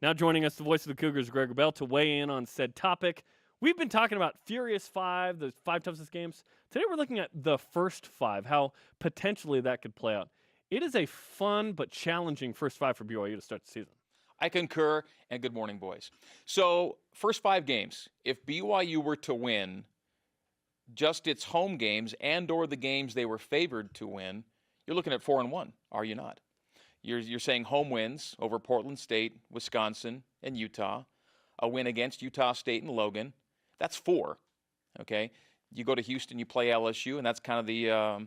Now joining us, the voice of the Cougars, Greg Wrubell, to weigh in on said topic. We've been talking about Furious 5, the 5 toughest games. Today we're looking at the first 5, how potentially that could play out. It is a fun but challenging first 5 for BYU to start the season. I concur, and good morning, boys. So, first 5 games, if BYU were to win just its home games and or the games they were favored to win, you're looking at 4-1, are you not? You're saying home wins over Portland State, Wisconsin, and Utah, a win against Utah State and Logan. That's 4, okay? You go to Houston, you play LSU, and that's kind of the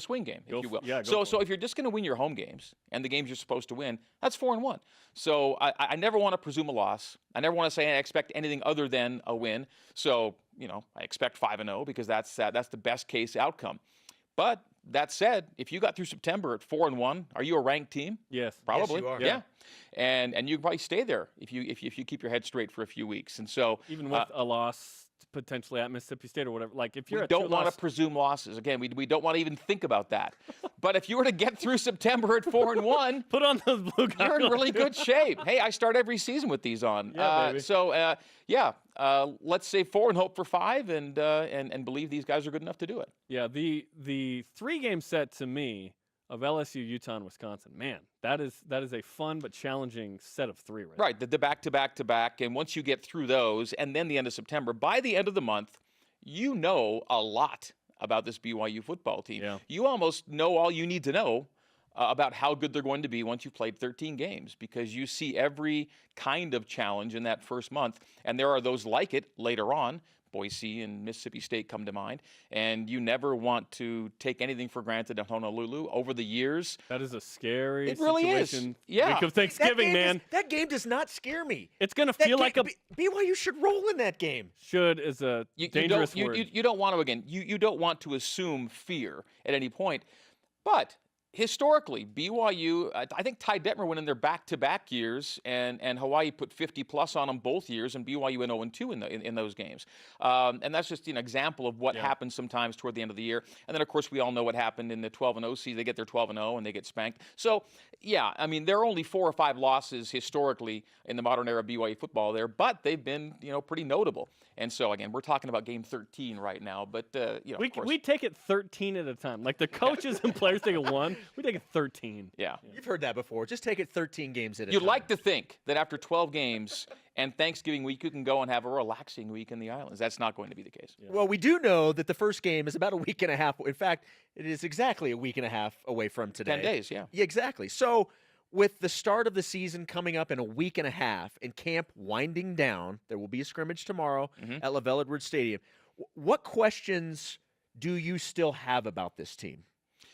swing game, if you will. So if you're just going to win your home games and the games you're supposed to win, that's 4-1. So I never want to presume a loss. I never want to say I expect anything other than a win. So, I expect 5-0 because that's the best case outcome. But that said, if you got through September at 4-1, are you a ranked team? Yes, probably. Yes, you are. Yeah, and you can probably stay there if you keep your head straight for a few weeks. And so even with a loss potentially at Mississippi State or whatever, like if you're we don't want to presume losses. Again, we don't want to even think about that. But if you were to get through September at 4-1, put on those blue goggles. You're in really good shape. Hey, I start every season with these on. Yeah, baby. Let's say 4 and hope for 5, and believe these guys are good enough to do it. Yeah, the 3-game set to me of LSU, Utah, and Wisconsin, man, that is a fun but challenging set of 3 right Right, the back-to-back-to-back, and once you get through those, and then the end of September, by the end of the month, you know a lot about this BYU football team. Yeah. You almost know all you need to know about how good they're going to be once you've played 13 games, because you see every kind of challenge in that first month, and there are those like it later on. Boise and Mississippi State come to mind, and you never want to take anything for granted in Honolulu. Over the years, that is a scary it really situation. Is. Yeah. Week of Thanksgiving, man. That game does not scare me. It's going to feel like a BYU should roll in that game. Should is a dangerous word. You don't want to, again, you don't want to assume fear at any point, but historically, BYU, I think Ty Detmer went in their back-to-back years, and Hawaii put 50-plus on them both years, and BYU went 0-2 in those games. And that's just an example of what happens sometimes toward the end of the year. And then, of course, we all know what happened in the 12-0 season. They get their 12-0, and they get spanked. So, yeah, I mean, there are only 4 or 5 losses historically in the modern era of BYU football there, but they've been, pretty notable. And so, again, we're talking about game 13 right now, but, we take it 13 at a time. Like the coaches and players take it 1. We take it 13. Yeah. You've heard that before. Just take it 13 games at a time. You'd like to think that after 12 games and Thanksgiving week, you can go and have a relaxing week in the islands. That's not going to be the case. Yeah. Well, we do know that the first game is about a week and a half. In fact, it is exactly a week and a half away from today. 10 days, yeah. Exactly. So with the start of the season coming up in a week and a half and camp winding down, there will be a scrimmage tomorrow at LaVell Edwards Stadium. What questions do you still have about this team?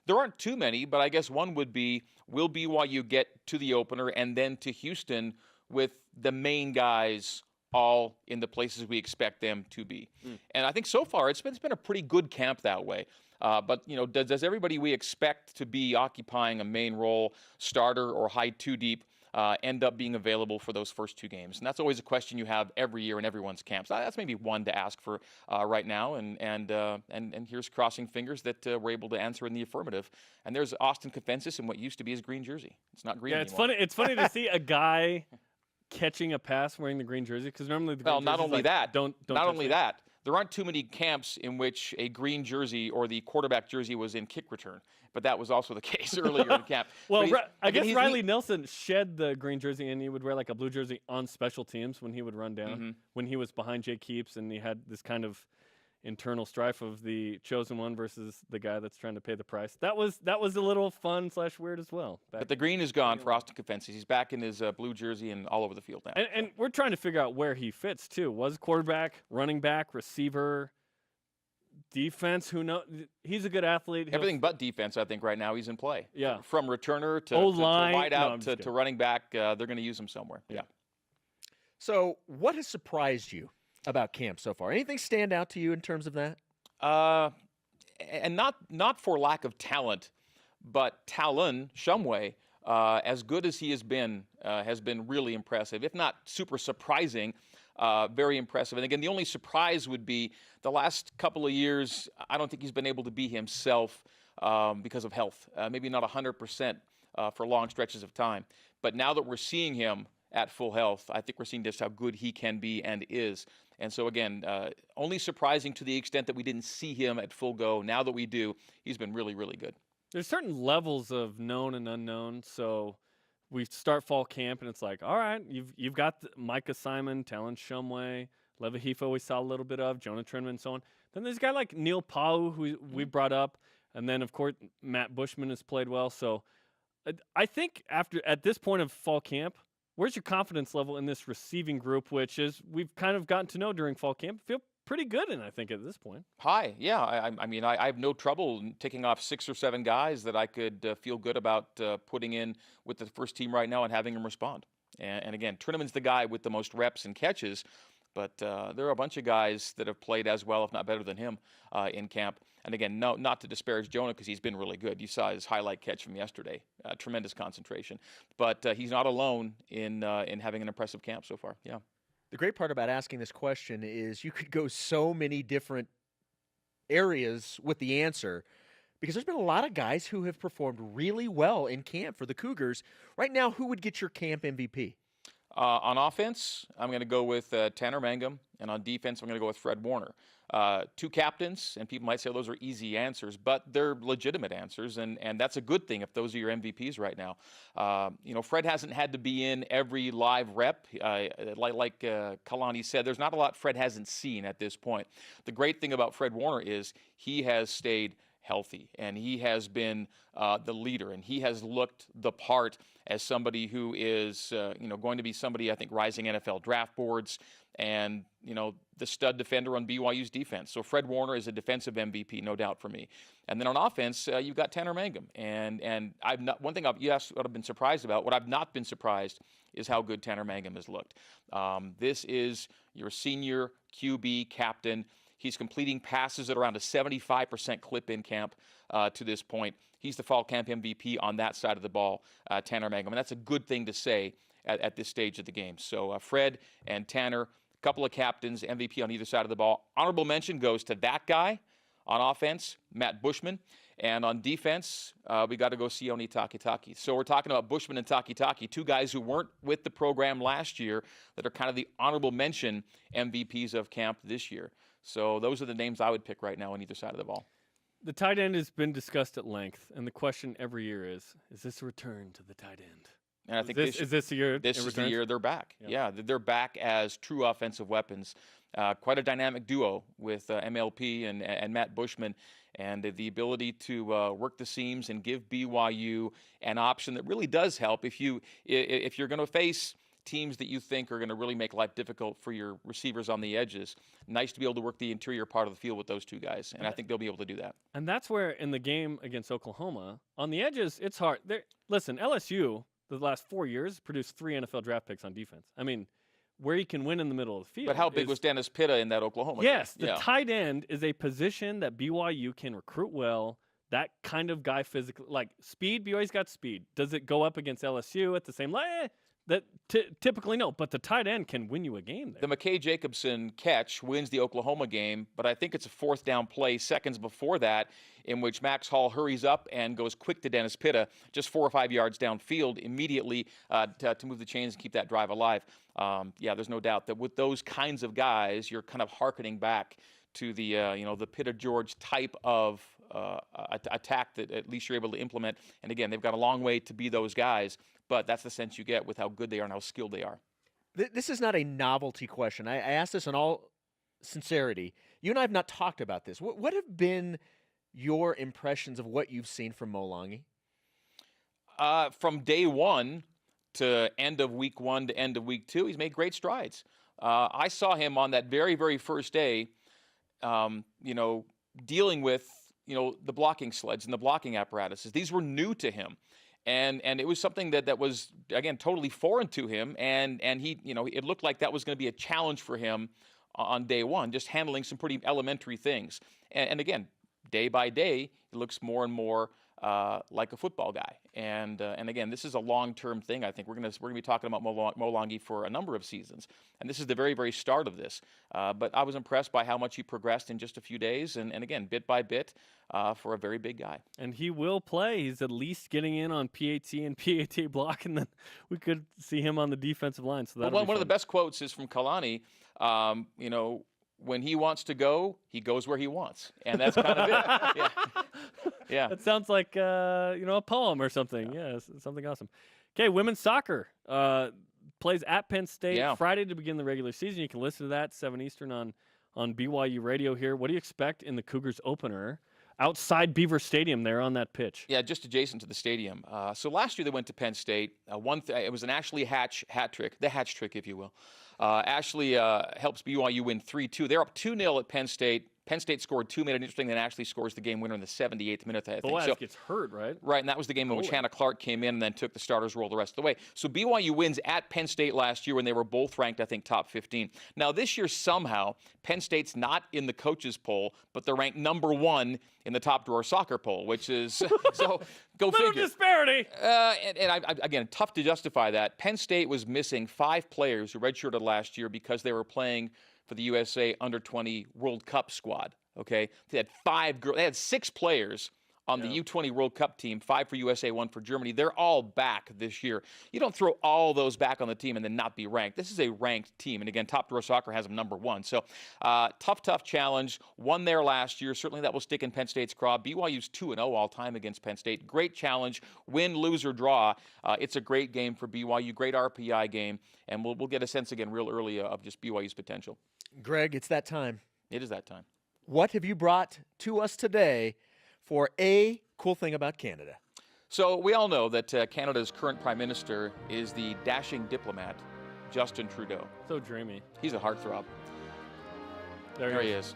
There aren't too many, but I guess one would be, will BYU get to the opener and then to Houston with the main guys all in the places we expect them to be? And I think so far it's been a pretty good camp that way. But, does everybody we expect to be occupying a main role, starter or high 2 deep, end up being available for those first 2 games? And that's always a question you have every year in everyone's camps. That's maybe one to ask for right now, and here's crossing fingers that we're able to answer in the affirmative. And there's Austin Kafensis in what used to be his green jersey. It's not green anymore. It's funny to see a guy catching a pass wearing the green jersey, because normally the green not only that, don't not only that. There aren't too many camps in which a green jersey or the quarterback jersey was in kick return, but that was also the case earlier in camp. Well, I guess Riley Nelson shed the green jersey, and he would wear like a blue jersey on special teams when he would run down, when he was behind Jay Keeps, and he had this kind of internal strife of the chosen one versus the guy that's trying to pay the price. That was a little fun / weird as well. But the green is gone for Austin Kafensis. He's back in his blue jersey and all over the field now. And we're trying to figure out where he fits too. Was quarterback, running back, receiver, defense? Who knows? He's a good athlete. Everything but defense, I think, right now he's in play. Yeah. From returner to wide out to running back, they're going to use him somewhere. Yeah. So what has surprised you about camp so far? Anything stand out to you in terms of that? And not for lack of talent, but Talon Shumway, as good as he has been really impressive, if not super surprising. Very impressive. And again, the only surprise would be the last couple of years, I don't think he's been able to be himself because of health. Maybe not 100% for long stretches of time. But now that we're seeing him at full health, I think we're seeing just how good he can be and is. And so, again, only surprising to the extent that we didn't see him at full go. Now that we do, he's been really, really good. There's certain levels of known and unknown. So we start fall camp, and it's like, all right, you've got Micah Simon, Talon Shumway, Leva Hifo we saw a little bit of, Jonah Trinman, and so on. Then there's a guy like Neil Pau, who we brought up. And then, of course, Matt Bushman has played well. So I think at this point of fall camp, where's your confidence level in this receiving group, which is we've kind of gotten to know during fall camp? Feel pretty good in, I think, at this point. High, yeah. I mean, I have no trouble taking off 6 or 7 guys that I could feel good about putting in with the first team right now and having them respond. And again, Trinneman's the guy with the most reps and catches, but there are a bunch of guys that have played as well, if not better than him, in camp. And again, no, not to disparage Jonah because he's been really good. You saw his highlight catch from yesterday, tremendous concentration. But he's not alone in having an impressive camp so far. Yeah. The great part about asking this question is you could go so many different areas with the answer because there's been a lot of guys who have performed really well in camp for the Cougars. Right now, who would get your camp MVP? On offense, I'm going to go with Tanner Mangum, and on defense, I'm going to go with Fred Warner. 2 captains, and people might say those are easy answers, but they're legitimate answers, and that's a good thing if those are your MVPs right now. Fred hasn't had to be in every live rep. Like Kalani said, there's not a lot Fred hasn't seen at this point. The great thing about Fred Warner is he has stayed healthy, and he has been the leader, and he has looked the part as somebody who is going to be somebody, I think, rising NFL draft boards, and the stud defender on BYU's defense. So Fred Warner is a defensive MVP, no doubt for me. And then on offense, you've got Tanner Mangum, and one thing you asked what I've been surprised about. What I've not been surprised is how good Tanner Mangum has looked. This is your senior QB captain. He's completing passes at around a 75% clip in camp to this point. He's the fall camp MVP on that side of the ball, Tanner Mangum. And that's a good thing to say at this stage of the game. So Fred and Tanner, a couple of captains, MVP on either side of the ball. Honorable mention goes to that guy on offense, Matt Bushman. And on defense, we got to go Sione Takitaki. So we're talking about Bushman and Takitaki, 2 guys who weren't with the program last year that are kind of the honorable mention MVPs of camp this year. So those are the names I would pick right now on either side of the ball. The tight end has been discussed at length, and the question every year is this a return to the tight end? And I think is this the year? This is the year they're back. Yeah, they're back as true offensive weapons. Quite a dynamic duo with MLP and Matt Bushman, and the ability to work the seams and give BYU an option that really does help if you're going to face teams that you think are going to really make life difficult for your receivers on the edges. Nice to be able to work the interior part of the field with those 2 guys, and I think they'll be able to do that. And that's where in the game against Oklahoma, on the edges, it's hard. Listen, LSU, the last 4 years, produced 3 NFL draft picks on defense. I mean, where you can win in the middle of the field. But how big was Dennis Pitta in that Oklahoma game? Yes, the tight end is a position that BYU can recruit well. That kind of guy physically, like speed, BYU's got speed. Does it go up against LSU at the same level? That typically no, but the tight end can win you a game there. The McKay Jacobson catch wins the Oklahoma game, but I think it's a 4th down play seconds before that in which Max Hall hurries up and goes quick to Dennis Pitta, just 4 or 5 yards downfield immediately to move the chains and keep that drive alive. There's no doubt that with those kinds of guys, you're kind of hearkening back to the the Pitta George type of attack that at least you're able to implement. And again, they've got a long way to be those guys, but that's the sense you get with how good they are and how skilled they are. This is not a novelty question. I ask this in all sincerity. You and I have not talked about this. What have been your impressions of what you've seen from Mo Langi? From day 1 to end of week 1 to end of week 2, he's made great strides. I saw him on that very, very first day, dealing with the blocking sleds and the blocking apparatuses. These were new to him. And it was something that was, again, totally foreign to him. And he, it looked like that was going to be a challenge for him on day 1, just handling some pretty elementary things. And again, day by day, he looks more and more like a football guy. And again, this is a long-term thing. I think we're gonna be talking about Molangi for a number of seasons, and this is the very, very start of this. But I was impressed by how much he progressed in just a few days, and again, bit by bit, for a very big guy. And he will play. He's at least getting in on PAT and PAT block, and then we could see him on the defensive line. So one of the best quotes is from Kalani. You know, when he wants to go, he goes where he wants, and that's kind of it. Yeah. Yeah. That sounds like a poem or something. Yeah, something awesome. Okay, women's soccer plays at Penn State Friday to begin the regular season. You can listen to that 7 Eastern on BYU Radio here. What do you expect in the Cougars opener outside Beaver Stadium there on that pitch? Yeah, just adjacent to the stadium. So last year they went to Penn State. It was an Ashley Hatch hat trick, the Hatch trick, if you will. Ashley helps BYU win 3-2. They're up 2-0 at Penn State. Penn State scored 2, made it interesting, then Ashley scores the game winner in the 78th minute, I think. Boaz gets hurt, right? Right, and that was the game in which Hannah Clark came in and then took the starter's role the rest of the way. So BYU wins at Penn State last year when they were both ranked, I think, top 15. Now this year, somehow, Penn State's not in the coaches poll, but they're ranked number 1 in the top drawer soccer poll, which is, so go figure. Little disparity. Again, tough to justify that. Penn State was missing 5 players who redshirted last year because they were playing for the USA Under-20 World Cup squad. Okay, they had 6 players on the U20 World Cup team, 5 for USA, 1 for Germany. They're all back this year. You don't throw all those back on the team and then not be ranked. This is a ranked team, and again, Top Drawer Soccer has them number 1. So tough challenge. Won there last year. Certainly that will stick in Penn State's craw. BYU's 2-0 all time against Penn State. Great challenge. Win, lose, or draw. It's a great game for BYU. Great RPI game, and we'll get a sense again real early of just BYU's potential. Greg, it's that time. It is that time. What have you brought to us today for a cool thing about Canada? So we all know that Canada's current prime minister is the dashing diplomat, Justin Trudeau. So dreamy. He's a heartthrob. There he is.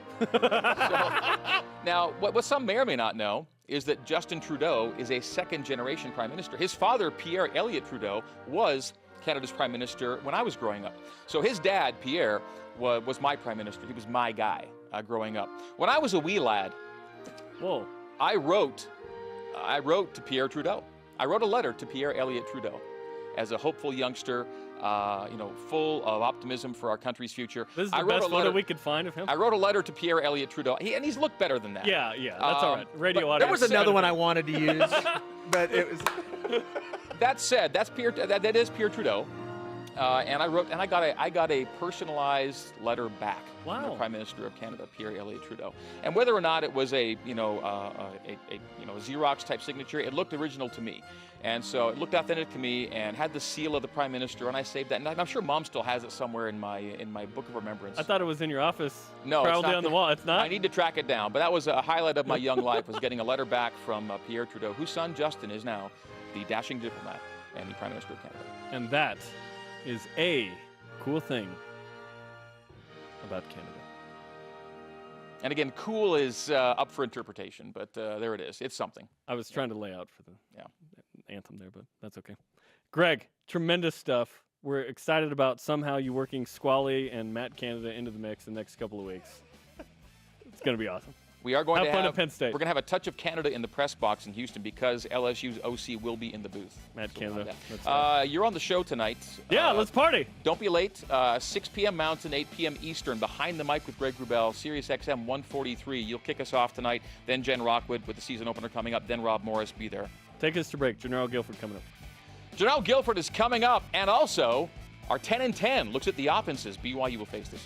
Now, what some may or may not know is that Justin Trudeau is a second-generation prime minister. His father, Pierre Elliott Trudeau, was Canada's prime minister when I was growing up. So his dad, Pierre, was my prime minister. He was my guy growing up. When I was a wee lad, I wrote to Pierre Trudeau. I wrote a letter to Pierre Elliott Trudeau as a hopeful youngster, full of optimism for our country's future. This is the best photo we could find of him. I wrote a letter to Pierre Elliott Trudeau, and he's looked better than that. Yeah, that's all right. Radio audience. There was another one I wanted to use, but it was. That said, that is Pierre Trudeau. And I got a personalized letter back from the Prime Minister of Canada, Pierre Elliott Trudeau. And whether or not it was a Xerox type signature, it looked original to me. And so it looked authentic to me and had the seal of the Prime Minister, and I saved that. And I'm sure Mom still has it somewhere in my book of remembrance. I thought it was in your office. No, proudly it's not on the wall. It's not? I need to track it down. But that was a highlight of my young life, was getting a letter back from Pierre Trudeau, whose son Justin is now the dashing diplomat and the Prime Minister of Canada. And that is a cool thing about Canada. And again, cool is up for interpretation, but there it is. It's something. I was trying to lay out for the anthem there, but that's okay. Greg, tremendous stuff. We're excited about somehow you working Squally and Matt Canada into the mix the next couple of weeks. It's going to be awesome. We are going have fun at Penn State. We're going to have a touch of Canada in the press box in Houston because LSU's OC will be in the booth. Matt Canada. You're on the show tonight. Yeah, let's party. Don't be late. 6 p.m. Mountain, 8 p.m. Eastern. Behind the Mic with Greg Wrubell, Sirius XM 143. You'll kick us off tonight. Then Jen Rockwood with the season opener coming up. Then Rob Morris. Be there. Take us to break. Janelle Guilford coming up. Janelle Guilford is coming up. And also, our 10 and 10 looks at the offenses BYU will face this